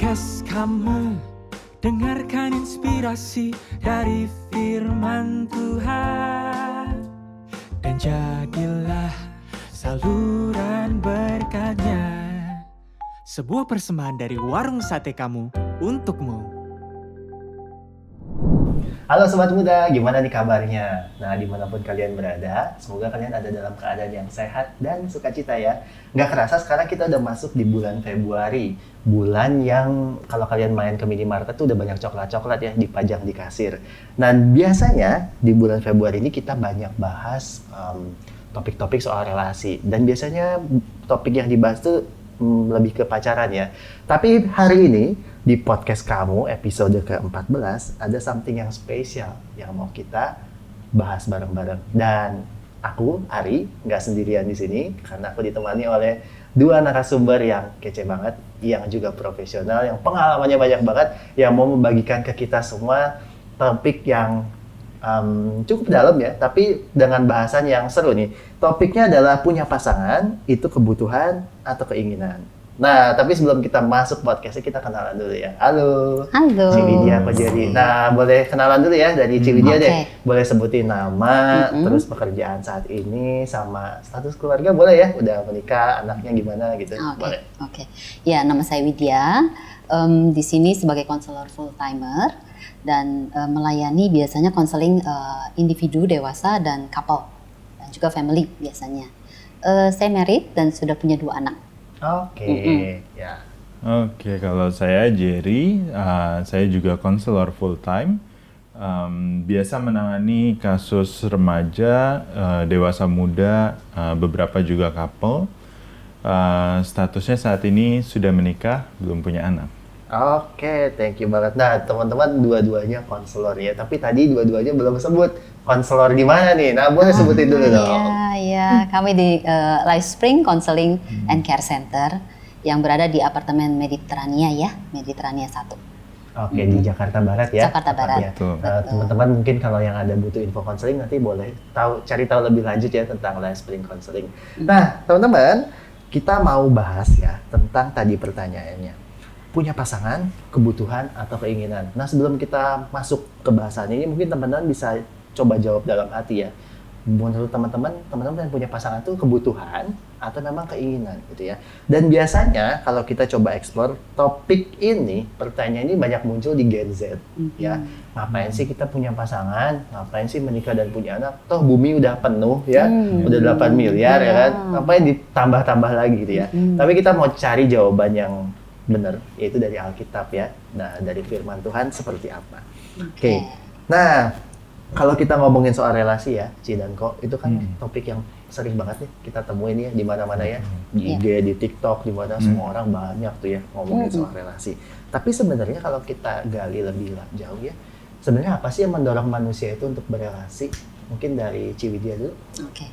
podcast kamu. Dengarkan inspirasi dari firman Tuhan, dan jadilah saluran berkatnya. Sebuah persembahan dari warung sate kamu untukmu. Halo Sobat Muda, gimana nih kabarnya? Nah, dimanapun kalian berada, semoga kalian ada dalam keadaan yang sehat dan sukacita ya. Nggak kerasa sekarang kita udah masuk di bulan Februari. Bulan yang kalau kalian main ke minimarket tuh udah banyak coklat-coklat ya dipajang di kasir. Nah, biasanya di bulan Februari ini kita banyak bahas topik-topik soal relasi. Dan biasanya topik yang dibahas tuh lebih ke pacaran ya. Tapi hari ini di podcast kamu episode ke-14 ada something yang spesial yang mau kita bahas bareng-bareng. Dan aku, Ari, nggak sendirian di sini karena aku ditemani oleh dua narasumber yang kece banget, yang juga profesional, yang pengalamannya banyak banget, yang mau membagikan ke kita semua topik yang cukup dalam ya, tapi dengan bahasan yang seru nih. Topiknya adalah punya pasangan, itu kebutuhan atau keinginan. Nah, tapi sebelum kita masuk podcastnya, kita kenalan dulu ya. Halo. Halo. Ciwidia apa jadi? Nah, boleh kenalan dulu ya dari Ciwidia deh. Boleh sebutin nama, terus pekerjaan saat ini, sama status keluarga boleh ya? Udah menikah, anaknya gimana gitu? Boleh. Oke. Ya, nama saya Widya. Di sini sebagai konselor full timer dan melayani biasanya konseling individu dewasa dan couple dan juga family biasanya. Saya married dan sudah punya 2 anak. Oke, ya. Oke, kalau saya Jerry, saya juga konselor full time. Biasa menangani kasus remaja, dewasa muda, beberapa juga couple. Statusnya saat ini sudah menikah, belum punya anak. Oke, thank you banget. Nah, teman-teman dua-duanya konselor ya, tapi tadi dua-duanya belum sebut konselor di mana nih. Nah, boleh sebutin dulu dong. Iya, kami di Life Spring Counseling and Care Center yang berada di apartemen Mediterania ya, Mediterania 1. Oke, di Jakarta Barat ya. Jakarta Barat. Ya. Teman-teman mungkin kalau yang ada butuh info konseling nanti boleh cari tahu lebih lanjut ya tentang Life Spring Counseling. Nah, teman-teman, kita mau bahas ya tentang tadi pertanyaannya. Punya pasangan, kebutuhan atau keinginan. Nah, sebelum kita masuk ke bahasan ini, mungkin teman-teman bisa coba jawab dalam hati ya. Menurut teman-teman yang punya pasangan itu kebutuhan atau memang keinginan gitu ya. Dan biasanya kalau kita coba explore topik ini, pertanyaan ini banyak muncul di Gen Z ya. Ngapain sih kita punya pasangan? Ngapain sih menikah dan punya anak? Toh bumi udah penuh ya, udah 8 miliar ya kan. Ngapain ditambah-tambah lagi gitu ya. Tapi kita mau cari jawaban yang benar, yaitu dari Alkitab ya. Nah, dari firman Tuhan seperti apa. Oke. Nah, kalau kita ngomongin soal relasi ya, Ci dan Ko, itu kan topik yang sering banget nih kita temuin ya di mana-mana ya. Di IG, di TikTok, di mana semua orang banyak tuh ya ngomongin soal relasi. Tapi sebenarnya kalau kita gali lebih jauh ya, sebenarnya apa sih yang mendorong manusia itu untuk berelasi? Mungkin dari Ci Widya dulu. Oke.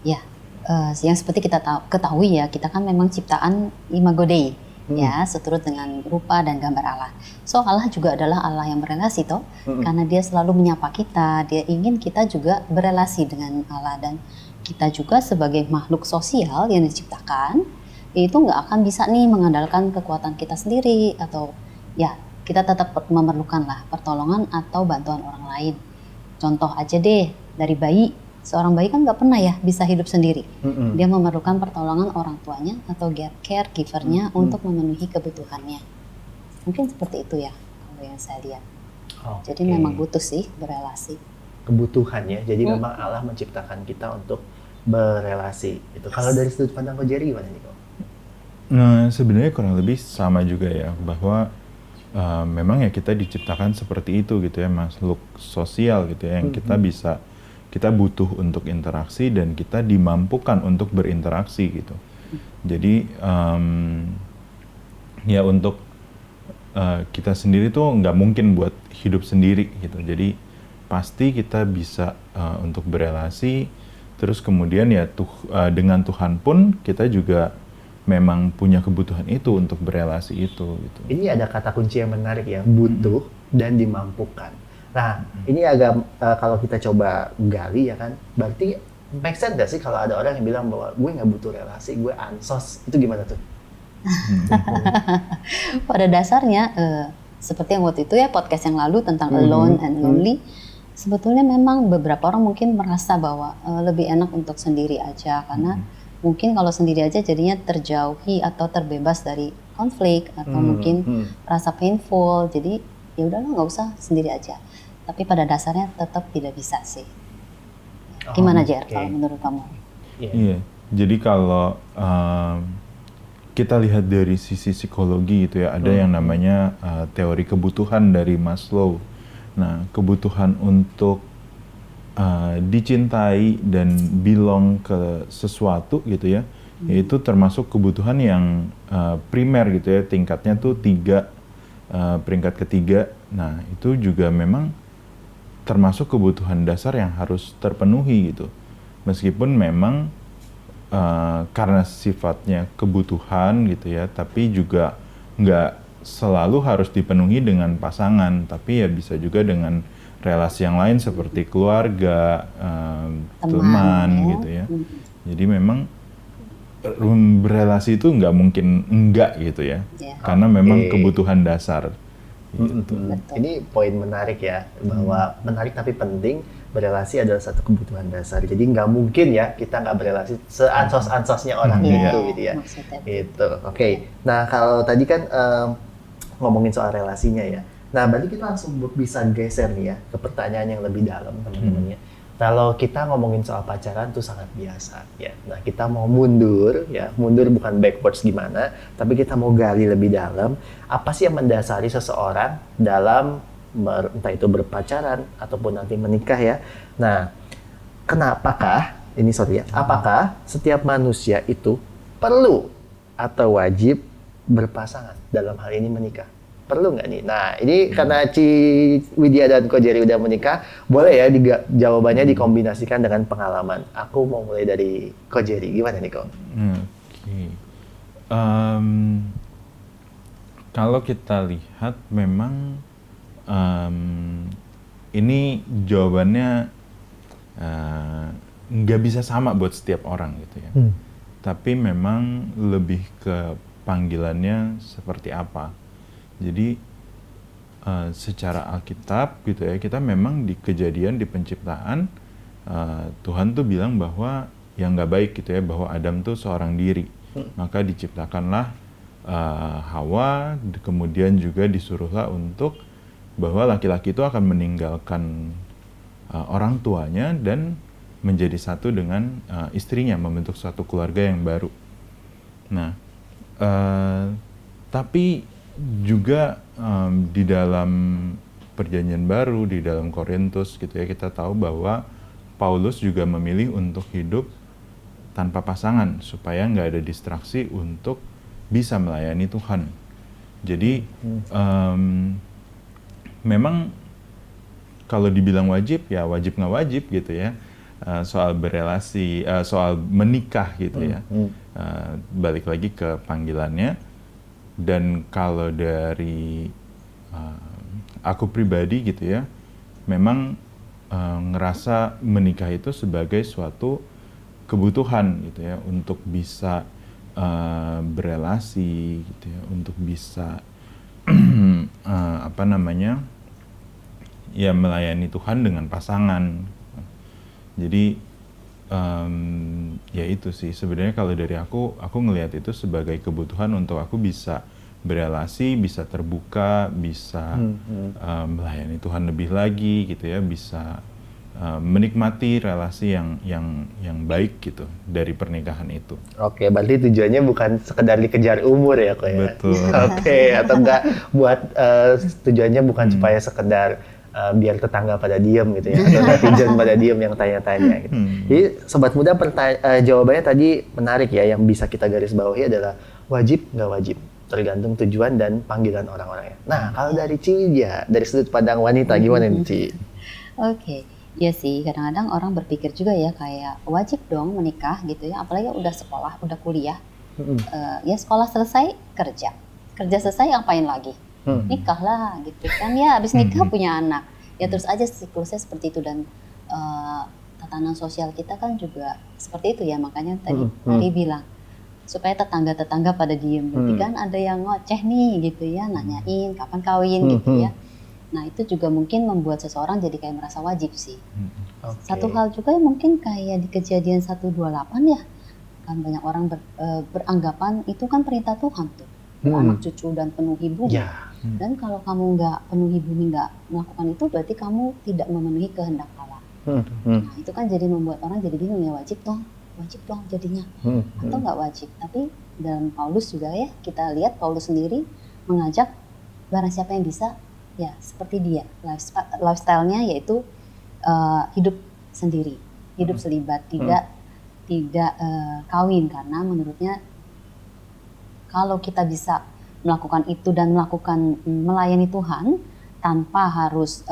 Ya, yang seperti kita ketahui ya, kita kan memang ciptaan Imago Dei. Ya, seturut dengan rupa dan gambar Allah. So Allah juga adalah Allah yang berelasi toh, karena dia selalu menyapa kita, dia ingin kita juga berelasi dengan Allah, dan kita juga sebagai makhluk sosial yang diciptakan, itu nggak akan bisa nih mengandalkan kekuatan kita sendiri, atau ya kita tetap memerlukan lah pertolongan atau bantuan orang lain. Contoh aja deh, dari bayi. Seorang bayi kan nggak pernah ya bisa hidup sendiri. Dia memerlukan pertolongan orang tuanya atau caregiver-nya untuk memenuhi kebutuhannya. Mungkin seperti itu ya kalau yang saya lihat. Jadi memang butuh sih berelasi. Kebutuhan ya. Jadi memang Allah menciptakan kita untuk berelasi. Itu. Kalau dari sudut pandang Ko Jerry gimana nih Ko? Nah, sebenarnya kurang lebih sama juga ya, bahwa memang ya kita diciptakan seperti itu gitu ya, makhluk sosial gitu ya, yang kita butuh untuk interaksi dan kita dimampukan untuk berinteraksi gitu. Jadi ya untuk kita sendiri tuh nggak mungkin buat hidup sendiri gitu. Jadi pasti kita bisa untuk berelasi. Terus kemudian ya dengan Tuhan pun kita juga memang punya kebutuhan itu untuk berelasi itu gitu. Ini ada kata kunci yang menarik ya, butuh dan dimampukan. Nah, ini agak kalau kita coba gali ya kan, berarti make sense gak sih kalau ada orang yang bilang bahwa gue nggak butuh relasi, gue ansos, itu gimana tuh? Pada dasarnya seperti yang waktu itu ya podcast yang lalu tentang alone and lonely, sebetulnya memang beberapa orang mungkin merasa bahwa lebih enak untuk sendiri aja karena mungkin kalau sendiri aja jadinya terjauhi atau terbebas dari konflik atau mungkin rasa painful, jadi ya udahlah nggak usah sendiri aja. Tapi pada dasarnya tetap tidak bisa sih. Gimana Jer kalau menurut kamu? Iya, jadi kalau kita lihat dari sisi psikologi gitu ya, ada yang namanya teori kebutuhan dari Maslow. Nah, kebutuhan untuk dicintai dan belong ke sesuatu gitu ya, yaitu termasuk kebutuhan yang primer gitu ya, tingkatnya tuh 3, peringkat ketiga. Nah, itu juga memang termasuk kebutuhan dasar yang harus terpenuhi gitu. Meskipun memang karena sifatnya kebutuhan gitu ya, tapi juga nggak selalu harus dipenuhi dengan pasangan, tapi ya bisa juga dengan relasi yang lain seperti keluarga, teman ya. gitu ya. Jadi memang berelasi itu nggak mungkin enggak gitu ya, karena memang kebutuhan dasar. Gitu. Ini poin menarik ya, bahwa menarik tapi penting, berelasi adalah satu kebutuhan dasar. Jadi nggak mungkin ya kita nggak berelasi seansos-ansosnya orang gitu ya. Itu. Oke. Nah kalau tadi kan ngomongin soal relasinya ya. Nah berarti kita langsung bisa geser nih ya ke pertanyaan yang lebih dalam teman-teman ya. Kalau kita ngomongin soal pacaran tuh sangat biasa ya. Nah kita mau mundur ya, mundur bukan backwards gimana, tapi kita mau gali lebih dalam. Apa sih yang mendasari seseorang dalam entah itu berpacaran ataupun nanti menikah ya. Nah apakah setiap manusia itu perlu atau wajib berpasangan dalam hal ini menikah? Perlu nggak nih? Nah ini karena Ci Widya dan Ko Jerry udah menikah, boleh ya jawabannya dikombinasikan dengan pengalaman. Aku mau mulai dari Ko Jerry, gimana nih Ko? Kalau kita lihat memang ini jawabannya nggak bisa sama buat setiap orang gitu ya. Tapi memang lebih ke panggilannya seperti apa. Jadi secara Alkitab gitu ya, kita memang di kejadian, di penciptaan Tuhan tuh bilang bahwa yang nggak baik gitu ya, bahwa Adam tuh seorang diri. Maka diciptakanlah Hawa, kemudian juga disuruhlah untuk bahwa laki-laki itu akan meninggalkan orang tuanya dan menjadi satu dengan istrinya, membentuk suatu keluarga yang baru. Nah, tapi juga di dalam Perjanjian Baru, di dalam Korintus gitu ya, kita tahu bahwa Paulus juga memilih untuk hidup tanpa pasangan supaya nggak ada distraksi untuk bisa melayani Tuhan. Jadi memang kalau dibilang wajib ya wajib nggak wajib gitu ya, soal berelasi, soal menikah gitu ya. Balik lagi ke panggilannya. Dan kalau dari aku pribadi gitu ya, memang ngerasa menikah itu sebagai suatu kebutuhan gitu ya, untuk bisa berelasi gitu ya, untuk bisa ya melayani Tuhan dengan pasangan. Jadi ya itu sih sebenarnya kalau dari aku ngelihat itu sebagai kebutuhan untuk aku bisa berelasi, bisa terbuka, bisa melayani Tuhan lebih lagi gitu ya, bisa menikmati relasi yang baik gitu dari pernikahan itu. Oke, berarti tujuannya bukan sekedar dikejar umur ya kok ya. Betul. Oke, atau enggak buat tujuannya bukan supaya sekedar biar tetangga pada diem gitu ya, atau netizen pada diem yang tanya-tanya gitu. Jadi sobat muda jawabannya tadi menarik ya, yang bisa kita garis bawahi adalah wajib nggak wajib, tergantung tujuan dan panggilan orang-orangnya. Nah kalau dari Ci ya, dari sudut pandang wanita gimana nih Ci? Oke. Ya sih, kadang-kadang orang berpikir juga ya kayak wajib dong menikah gitu ya, apalagi udah sekolah, udah kuliah. Ya sekolah selesai, kerja selesai ngapain lagi? Nikah lah gitu kan ya, habis nikah punya anak ya, terus aja siklusnya seperti itu. Dan tatanan sosial kita kan juga seperti itu ya, makanya tadi bilang supaya tetangga-tetangga pada diem. Berarti kan ada yang ngoceh nih gitu ya, nanyain kapan kawin gitu ya. Nah itu juga mungkin membuat seseorang jadi kayak merasa wajib sih. Satu hal juga yang mungkin kayak di kejadian 128 ya, kan banyak orang beranggapan itu kan perintah Tuhan tuh, anak cucu dan penuhi bumi. Dan kalau kamu nggak penuhi bumi, nggak melakukan itu, berarti kamu tidak memenuhi kehendak Allah. Nah itu kan jadi membuat orang jadi bingung ya, wajib dong jadinya, atau nggak wajib. Tapi dalam Paulus juga ya, kita lihat Paulus sendiri mengajak barang siapa yang bisa, ya seperti dia, lifestyle-nya yaitu hidup sendiri, hidup selibat, tidak kawin, karena menurutnya kalau kita bisa melakukan itu dan melayani Tuhan tanpa harus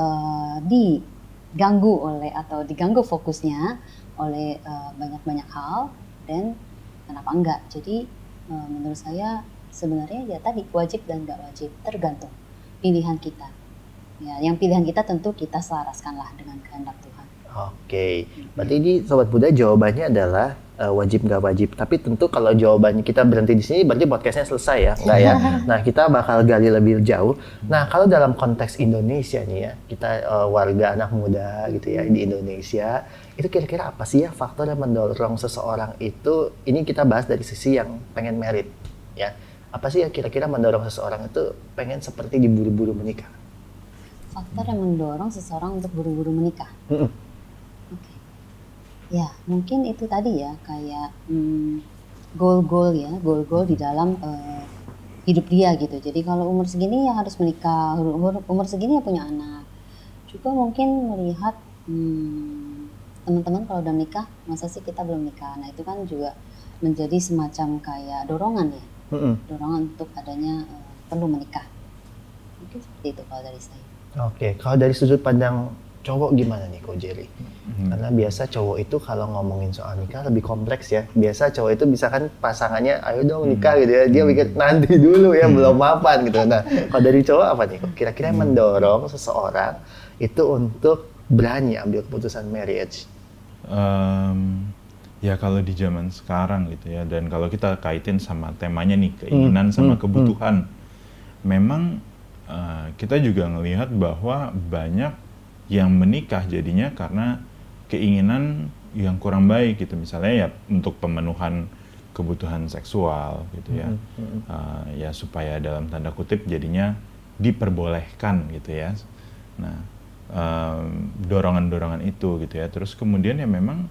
diganggu atau diganggu fokusnya oleh banyak hal, dan kenapa enggak. Jadi menurut saya sebenarnya ya tadi wajib dan enggak wajib tergantung pilihan kita. Ya, yang pilihan kita tentu kita selaraskanlah dengan kehendak Tuhan. Oke, berarti ini Sobat Buddha jawabannya adalah wajib nggak wajib. Tapi tentu kalau jawabannya kita berhenti di sini, berarti podcastnya selesai ya, nggak ya? Nah kita bakal gali lebih jauh. Nah kalau dalam konteks Indonesia nih ya, kita warga anak muda gitu ya di Indonesia, itu kira-kira apa sih ya faktor yang mendorong seseorang itu? Ini kita bahas dari sisi yang pengen merit, ya. Apa sih yang kira-kira mendorong seseorang itu pengen seperti diburu-buru menikah? Faktor yang mendorong seseorang untuk buru-buru menikah. Oke. Ya, mungkin itu tadi ya, kayak goal-goal di dalam hidup dia gitu. Jadi kalau umur segini ya harus menikah, umur segini ya punya anak. Juga mungkin melihat teman-teman kalau udah menikah, masa sih kita belum nikah? Nah itu kan juga menjadi semacam kayak dorongan ya, dorongan untuk adanya perlu menikah. Mungkin seperti itu kalau dari saya. Oke, kalau dari sudut pandang cowok gimana nih Ko Jerry? Karena biasa cowok itu kalau ngomongin soal nikah lebih kompleks ya. Biasa cowok itu bisa kan pasangannya, ayo dong nikah gitu ya. Dia mikir nanti dulu ya, belum mapan gitu. Nah, kalau dari cowok apa nih? Kira-kira yang mendorong seseorang itu untuk berani ambil keputusan marriage? Ya kalau di zaman sekarang gitu ya, dan kalau kita kaitin sama temanya nih, keinginan sama kebutuhan, memang kita juga ngelihat bahwa banyak yang menikah jadinya karena keinginan yang kurang baik gitu, misalnya ya untuk pemenuhan kebutuhan seksual gitu ya, ya supaya dalam tanda kutip jadinya diperbolehkan gitu ya. Nah dorongan-dorongan itu gitu ya, terus kemudian ya memang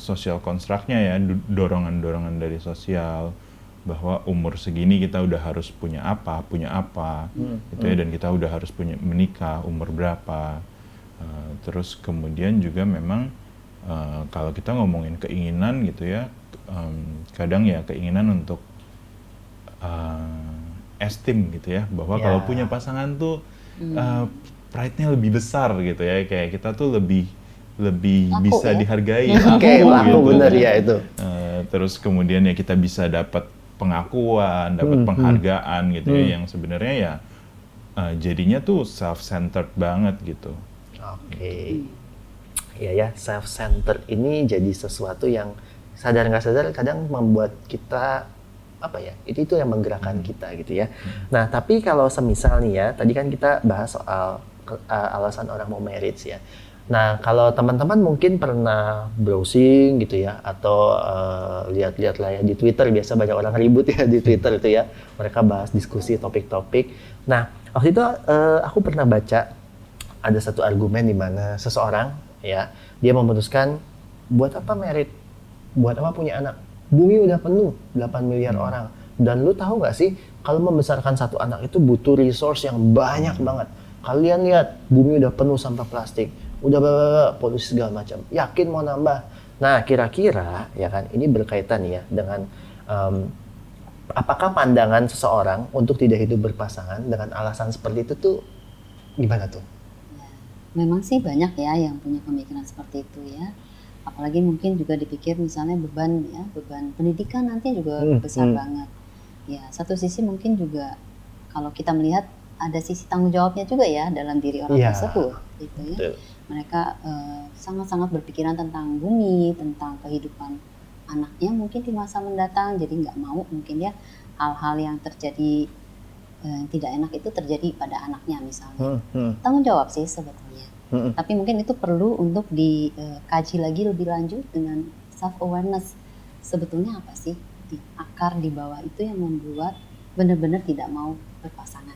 social construct-nya ya, dorongan-dorongan dari sosial bahwa umur segini kita udah harus punya apa gitu ya, dan kita udah harus menikah umur berapa. Terus kemudian juga memang kalau kita ngomongin keinginan gitu ya, kadang ya keinginan untuk esteem gitu ya, bahwa kalau punya pasangan tuh pride-nya lebih besar gitu ya, kayak kita tuh lebih laku, bisa dihargai. Oke, laku gitu. bener ya itu. Terus kemudian ya kita bisa dapat pengakuan, dapat penghargaan gitu ya, yang sebenarnya ya jadinya tuh self-centered banget gitu. Oke. Iya ya, self-centered ini jadi sesuatu yang sadar nggak sadar kadang membuat kita apa ya, itu yang menggerakkan kita gitu ya. Nah tapi kalau semisal nih ya, tadi kan kita bahas soal alasan orang mau marriage ya. Nah, kalau teman-teman mungkin pernah browsing gitu ya, atau lihat-lihat lah ya di Twitter, biasa banyak orang ribut ya di Twitter itu ya. Mereka bahas diskusi topik-topik. Nah, waktu itu aku pernah baca ada satu argumen di mana seseorang ya, dia memutuskan buat apa married? Buat apa punya anak? Bumi udah penuh 8 miliar orang. Dan lu tahu nggak sih, kalau membesarkan satu anak itu butuh resource yang banyak banget. Kalian lihat, bumi udah penuh sampah plastik, udah polusi segala macam. Yakin mau nambah? Nah, kira-kira ya kan, ini berkaitan ya dengan apakah pandangan seseorang untuk tidak hidup berpasangan dengan alasan seperti itu tuh gimana tuh? Ya, memang sih banyak ya yang punya pemikiran seperti itu ya. Apalagi mungkin juga dipikir misalnya beban pendidikan nanti juga besar banget. Ya, satu sisi mungkin juga kalau kita melihat ada sisi tanggung jawabnya juga ya dalam diri orang tersebut, gitu ya. Mereka sangat-sangat berpikiran tentang bumi, tentang kehidupan anaknya mungkin di masa mendatang, jadi nggak mau mungkin ya hal-hal yang terjadi tidak enak itu terjadi pada anaknya misalnya. Tanggung jawab sih sebetulnya. Tapi mungkin itu perlu untuk dikaji lagi lebih lanjut dengan self awareness. Sebetulnya apa sih di akar di bawah itu yang membuat benar-benar tidak mau berpasangan.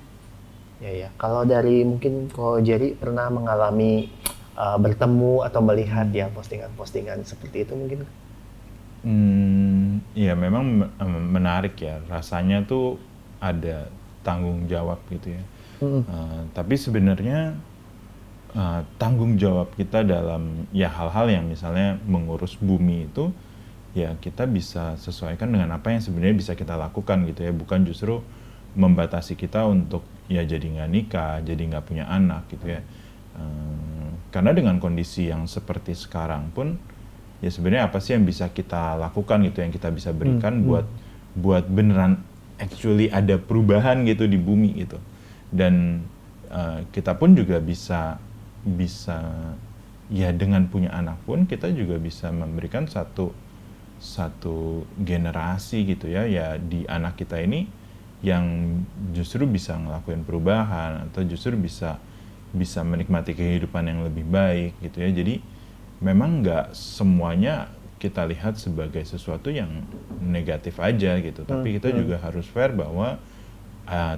Ya. Kalau dari mungkin Ko Jerry pernah mengalami bertemu atau melihat ya postingan-postingan seperti itu mungkin? Ya memang menarik ya. Rasanya tuh ada tanggung jawab gitu ya. Tapi sebenarnya tanggung jawab kita dalam ya hal-hal yang misalnya mengurus bumi itu ya kita bisa sesuaikan dengan apa yang sebenarnya bisa kita lakukan gitu ya, bukan justru membatasi kita untuk ya jadi nggak nikah, jadi nggak punya anak gitu ya. Karena dengan kondisi yang seperti sekarang pun ya sebenarnya apa sih yang bisa kita lakukan gitu, yang kita bisa berikan buat beneran actually ada perubahan gitu di bumi gitu. Dan kita pun juga bisa ya dengan punya anak pun kita juga bisa memberikan satu generasi gitu ya di anak kita ini yang justru bisa ngelakuin perubahan atau justru bisa menikmati kehidupan yang lebih baik gitu ya. Jadi memang nggak semuanya kita lihat sebagai sesuatu yang negatif aja gitu, tapi kita juga harus fair bahwa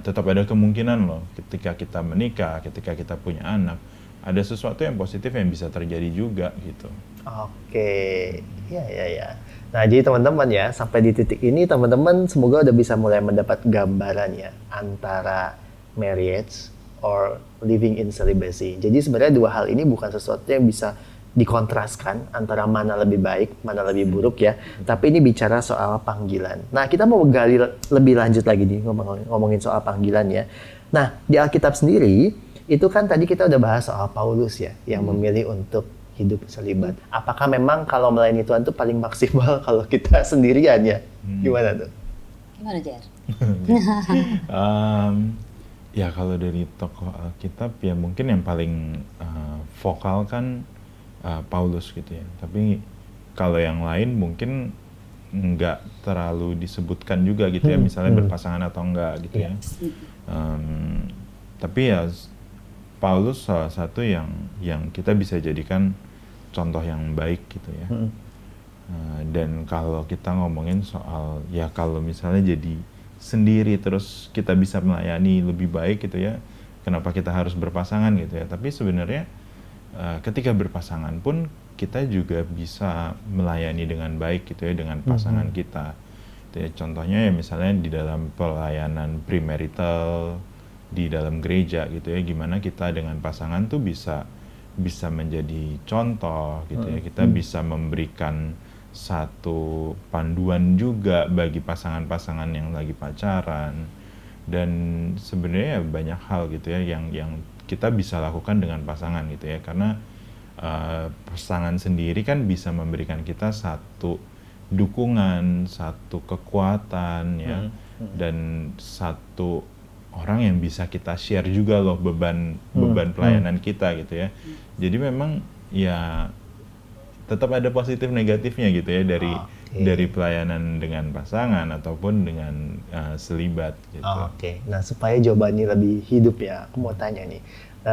tetap ada kemungkinan loh ketika kita menikah, ketika kita punya anak, ada sesuatu yang positif yang bisa terjadi juga gitu. Oke, ya. Nah, jadi teman-teman ya, sampai di titik ini teman-teman semoga udah bisa mulai mendapat gambaran ya antara marriage or living in celibacy. Jadi sebenarnya dua hal ini bukan sesuatu yang bisa dikontraskan antara mana lebih baik, mana lebih buruk ya. Tapi ini bicara soal panggilan. Nah, kita mau gali lebih lanjut lagi nih ngomongin soal panggilan ya. Nah, di Alkitab sendiri itu kan tadi kita udah bahas soal Paulus ya, yang memilih untuk hidup selibat. Apakah memang kalau melayani Tuhan itu paling maksimal kalau kita sendirian ya? Gimana tuh? Gimana, Jer? Ya kalau dari tokoh Alkitab ya mungkin yang paling vokal kan Paulus gitu ya. Tapi kalau yang lain mungkin nggak terlalu disebutkan juga gitu ya, misalnya berpasangan atau enggak gitu ya. Tapi ya Paulus salah satu yang kita bisa jadikan contoh yang baik gitu ya. Dan kalau kita ngomongin soal ya kalau misalnya jadi sendiri terus kita bisa melayani lebih baik gitu ya, kenapa kita harus berpasangan gitu ya. Tapi sebenarnya ketika berpasangan pun kita juga bisa melayani dengan baik gitu ya dengan pasangan kita. Ya, contohnya ya misalnya di dalam pelayanan premarital di dalam gereja gitu ya, gimana kita dengan pasangan tuh bisa menjadi contoh gitu ya. Kita bisa memberikan satu panduan juga bagi pasangan-pasangan yang lagi pacaran. Dan sebenarnya banyak hal gitu ya yang kita bisa lakukan dengan pasangan gitu ya, karena pasangan sendiri kan bisa memberikan kita satu dukungan, satu kekuatan ya, dan satu orang yang bisa kita share juga loh beban pelayanan kita gitu ya. Jadi memang ya tetap ada positif negatifnya gitu ya dari pelayanan dengan pasangan ataupun dengan selibat gitu. Oke. Nah, supaya jawabannya lebih hidup ya, aku mau tanya nih.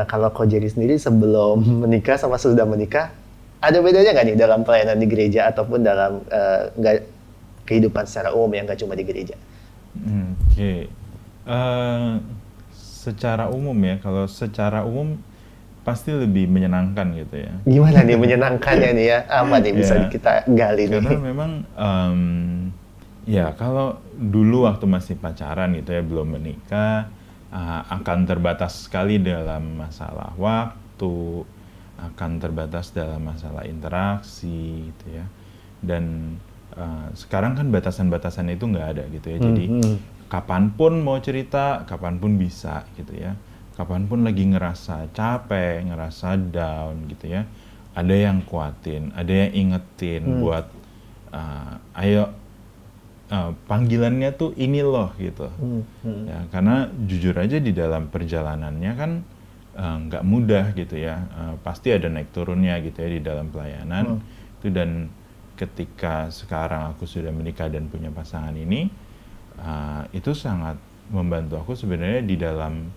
Kalau Ko Jerry sendiri sebelum menikah sama sudah menikah, ada bedanya nggak nih dalam pelayanan di gereja ataupun dalam kehidupan secara umum yang nggak cuma di gereja? Oke. Secara umum ya, kalau secara umum pasti lebih menyenangkan gitu ya. Gimana nih menyenangkannya nih ya? Apa nih bisa kita gali nih? Karena memang ya kalau dulu waktu masih pacaran gitu ya, belum menikah, akan terbatas sekali dalam masalah waktu, akan terbatas dalam masalah interaksi gitu ya. Dan sekarang kan batasan-batasan itu nggak ada gitu ya. Jadi kapanpun mau cerita, kapanpun bisa gitu ya. Kapanpun lagi ngerasa capek, ngerasa down gitu ya, ada yang kuatin, ada yang ingetin buat ayo panggilannya tuh ini loh gitu. Ya, karena jujur aja di dalam perjalanannya kan nggak mudah gitu ya, pasti ada naik turunnya gitu ya di dalam pelayanan itu. Dan ketika sekarang aku sudah menikah dan punya pasangan ini, itu sangat membantu aku sebenarnya di dalam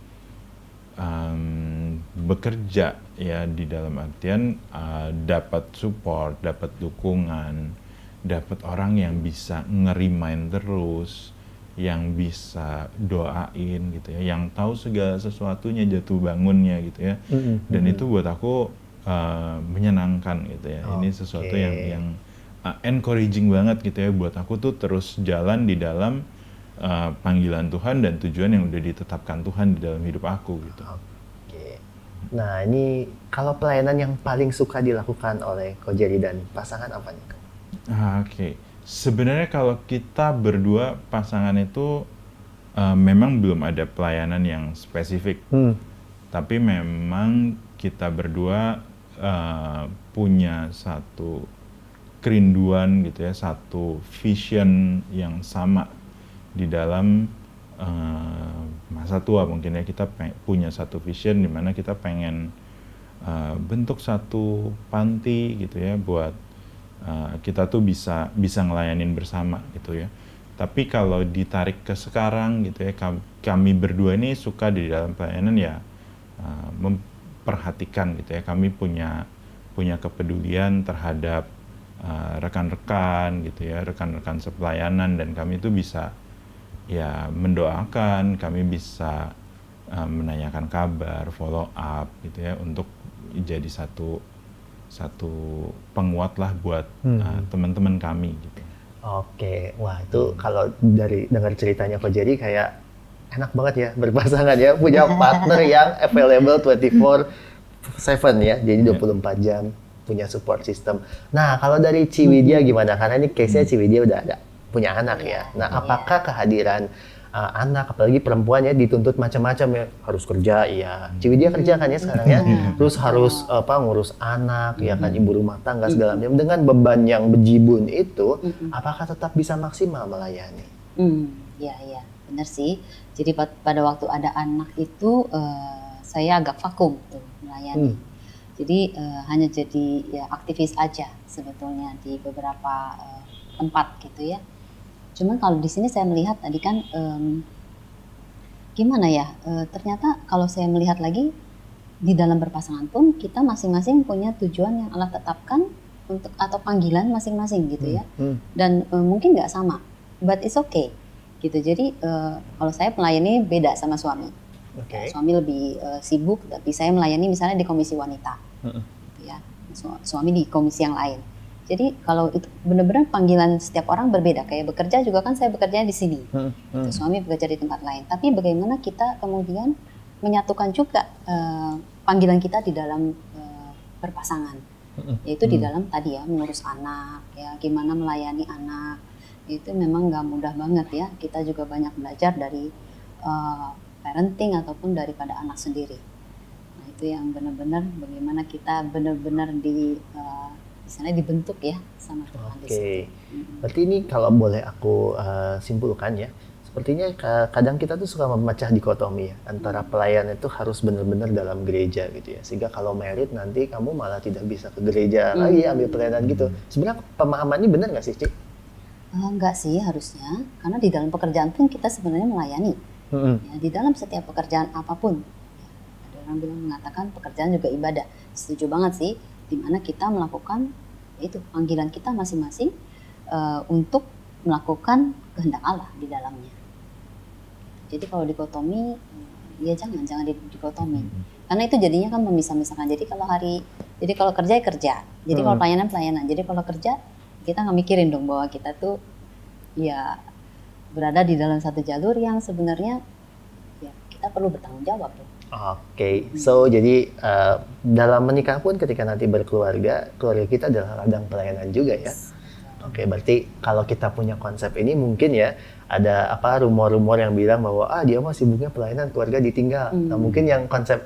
bekerja ya, di dalam artian dapat support, dapat dukungan, dapat orang yang bisa ngerimain terus, yang bisa doain gitu ya, yang tahu segala sesuatunya, jatuh bangunnya gitu ya. Dan itu buat aku menyenangkan gitu ya. Ini sesuatu yang encouraging banget gitu ya buat aku tuh terus jalan di dalam panggilan Tuhan dan tujuan yang udah ditetapkan Tuhan di dalam hidup aku gitu. Oke. Nah, ini kalau pelayanan yang paling suka dilakukan oleh Ko Jerry dan pasangan apa nih? Oke. Sebenarnya kalau kita berdua pasangan itu memang belum ada pelayanan yang spesifik. Tapi memang kita berdua punya satu kerinduan gitu ya, satu vision yang sama di dalam masa tua mungkin ya. Kita punya satu vision di mana kita pengen bentuk satu panti gitu ya, buat kita tuh bisa ngelayanin bersama gitu ya. Tapi kalau ditarik ke sekarang gitu ya, kami berdua ini suka di dalam pelayanan ya memperhatikan gitu ya. Kami punya kepedulian terhadap rekan-rekan gitu ya, rekan-rekan sepelayanan, dan kami itu bisa ya mendoakan, kami bisa menanyakan kabar, follow up gitu ya, untuk jadi satu penguat lah buat teman-teman kami gitu. Oke, wah itu kalau dari dengar ceritanya Ko Jerry kayak enak banget ya berpasangan ya, punya partner yang available 24/7 ya, jadi 24 jam, punya support system. Nah, kalau dari Ciwidya gimana? Karena ini case-nya Ciwidya udah ada punya anak ya. Nah, apakah kehadiran anak, apalagi perempuan ya, dituntut macam-macam ya, harus kerja ya. Ciwidya kerja kan ya sekarang ya, terus harus ngurus anak ya kan, ibu rumah tangga segala macam. Dengan beban yang bejibun itu, apakah tetap bisa maksimal melayani? Ya, benar sih. Jadi pada waktu ada anak itu saya agak vakum tuh melayani. Jadi hanya jadi ya aktivis aja sebetulnya di beberapa tempat gitu ya. Cuman kalau di sini saya melihat tadi kan gimana ya, ternyata kalau saya melihat lagi di dalam berpasangan pun kita masing-masing punya tujuan yang Allah tetapkan untuk atau panggilan masing-masing gitu ya. Dan mungkin nggak sama, but it's okay gitu. Jadi kalau saya melayani beda sama suami. Suami lebih sibuk, tapi saya melayani misalnya di komisi wanita, gitu ya. Suami di komisi yang lain. Jadi kalau itu benar-benar panggilan setiap orang berbeda. Kayak bekerja juga kan saya bekerja di sini, suami bekerja di tempat lain. Tapi bagaimana kita kemudian menyatukan juga panggilan kita di dalam berpasangan, yaitu di dalam tadi ya mengurus anak, ya gimana melayani anak. Itu memang nggak mudah banget ya. Kita juga banyak belajar dari parenting ataupun daripada anak sendiri. Nah itu yang benar-benar bagaimana kita benar-benar misalnya dibentuk ya sama Tuhan. Oke. Berarti ini kalau boleh aku simpulkan ya, sepertinya kadang kita tuh suka memecah dikotomi ya, antara pelayan itu harus benar-benar dalam gereja gitu ya, sehingga kalau married nanti kamu malah tidak bisa ke gereja lagi ambil pelayanan gitu. Sebenarnya pemahamannya benar nggak sih, Cik? Enggak sih harusnya, karena di dalam pekerjaan pun kita sebenarnya melayani. Ya, di dalam setiap pekerjaan apapun, ya, ada orang bilang mengatakan pekerjaan juga ibadah. Setuju banget sih, di mana kita melakukan itu panggilan kita masing-masing untuk melakukan kehendak Allah di dalamnya. Jadi kalau dikotomi, ya jangan dikotomi, karena itu jadinya kan memisah-misahkan. Jadi kalau kerja ya kerja, jadi kalau pelayanan. Jadi kalau kerja kita nggak mikirin dong bahwa kita tuh ya berada di dalam satu jalur yang sebenarnya ya kita perlu bertanggung jawab tuh. Oke, so jadi dalam menikah pun ketika nanti berkeluarga, keluarga kita adalah ladang pelayanan juga ya. Oke, berarti kalau kita punya konsep ini mungkin ya ada rumor-rumor yang bilang bahwa dia mah sibuknya pelayanan, keluarga ditinggal. Nah mungkin yang konsep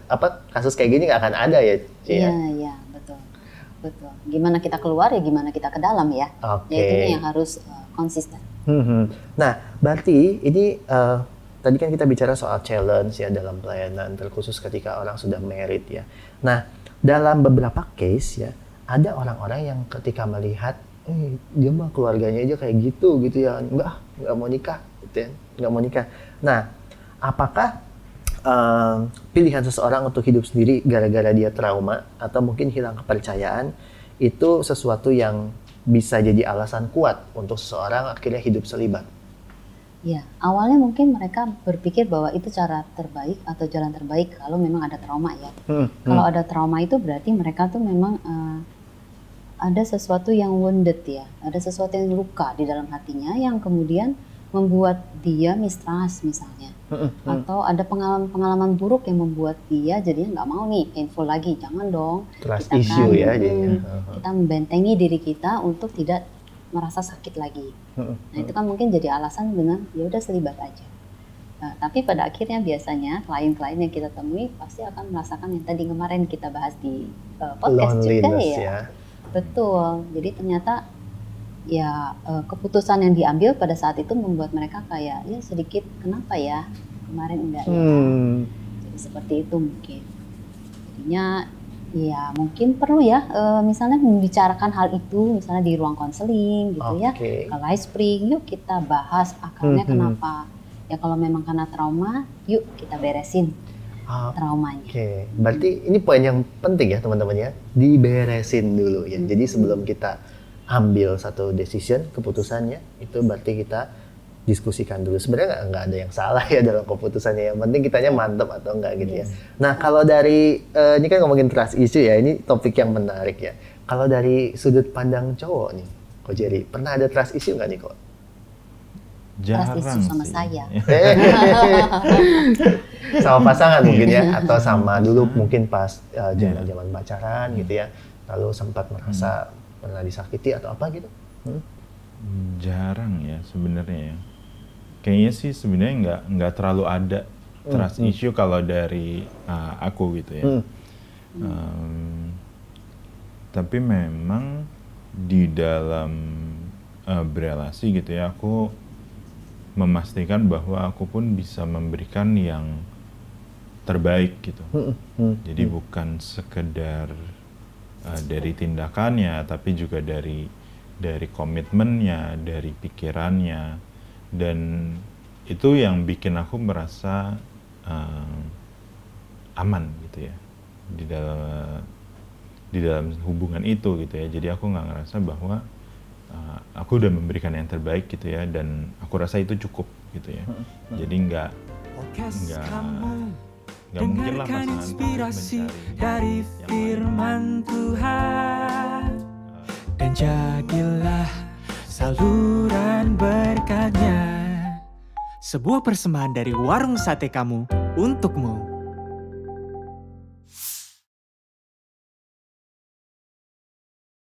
kasus kayak gini nggak akan ada ya. Iya, betul. Gimana kita keluar ya gimana kita ke dalam ya. Oke. Ya itu yang harus konsisten. Nah, berarti ini tadi kan kita bicara soal challenge ya dalam pelayanan, terkhusus ketika orang sudah married ya. Nah, dalam beberapa case ya, ada orang-orang yang ketika melihat Dia mah keluarganya aja kayak gitu ya, nggak mau nikah, gitu ya, nggak mau nikah. Nah, apakah pilihan seseorang untuk hidup sendiri gara-gara dia trauma atau mungkin hilang kepercayaan itu sesuatu yang bisa jadi alasan kuat untuk seseorang akhirnya hidup selibat? Ya, awalnya mungkin mereka berpikir bahwa itu cara terbaik atau jalan terbaik kalau memang ada trauma ya. Kalau ada trauma itu berarti mereka tuh memang ada sesuatu yang wounded ya, ada sesuatu yang luka di dalam hatinya yang kemudian membuat dia mistrust misalnya. Atau ada pengalaman buruk yang membuat dia jadinya nggak mau nih painful lagi, jangan dong. Trust Kita issue ya jadinya. kita membentengi diri kita untuk tidak merasa sakit lagi. Nah itu kan mungkin jadi alasan dengan ya udah selibat aja. Nah, tapi pada akhirnya biasanya klien-klien yang kita temui pasti akan merasakan yang tadi kemarin kita bahas di podcast juga Loneliness ya. ya. Betul. Jadi ternyata ya keputusan yang diambil pada saat itu membuat mereka kayak ya sedikit kenapa ya kemarin enggak ya. Jadi seperti itu mungkin. Jadinya ya mungkin perlu ya misalnya membicarakan hal itu misalnya di ruang konseling gitu ya. Oke. Ke LifeSpring yuk kita bahas akarnya kenapa. Ya kalau memang karena trauma yuk kita beresin traumanya. Oke, berarti ini poin yang penting ya teman-teman ya, diberesin dulu ya. Jadi sebelum kita ambil satu decision, keputusannya, itu berarti kita diskusikan dulu. Sebenarnya nggak ada yang salah ya dalam keputusannya, yang penting kitanya mantep atau enggak gitu ya. Nah kalau dari, ini kan ngomongin trust issue ya, ini topik yang menarik ya. Kalau dari sudut pandang cowok nih, Ko Jerry, pernah ada trust issue nggak nih Ko? Jarang Trust issue sama sih. saya. Sama pasangan mungkin ya, atau sama dulu mungkin pas zaman-zaman pacaran gitu ya, lalu sempat merasa pernah disakiti atau apa gitu? Jarang ya sebenarnya ya. Kayaknya sih sebenarnya nggak terlalu ada trust issue kalau dari aku gitu ya. Tapi memang di dalam berelasi gitu ya, aku memastikan bahwa aku pun bisa memberikan yang terbaik gitu. Jadi bukan sekedar dari tindakannya, tapi juga dari komitmennya, dari pikirannya, dan itu yang bikin aku merasa aman gitu ya di dalam hubungan itu gitu ya. Jadi aku nggak ngerasa bahwa aku udah memberikan yang terbaik gitu ya, dan aku rasa itu cukup gitu ya. Jadi nggak mungkin lah Dengarkan pasangan inspirasi mencari dari yang lain. firman Tuhan, dan jadilah saluran berkatnya. Sebuah persembahan dari warung sate kamu untukmu.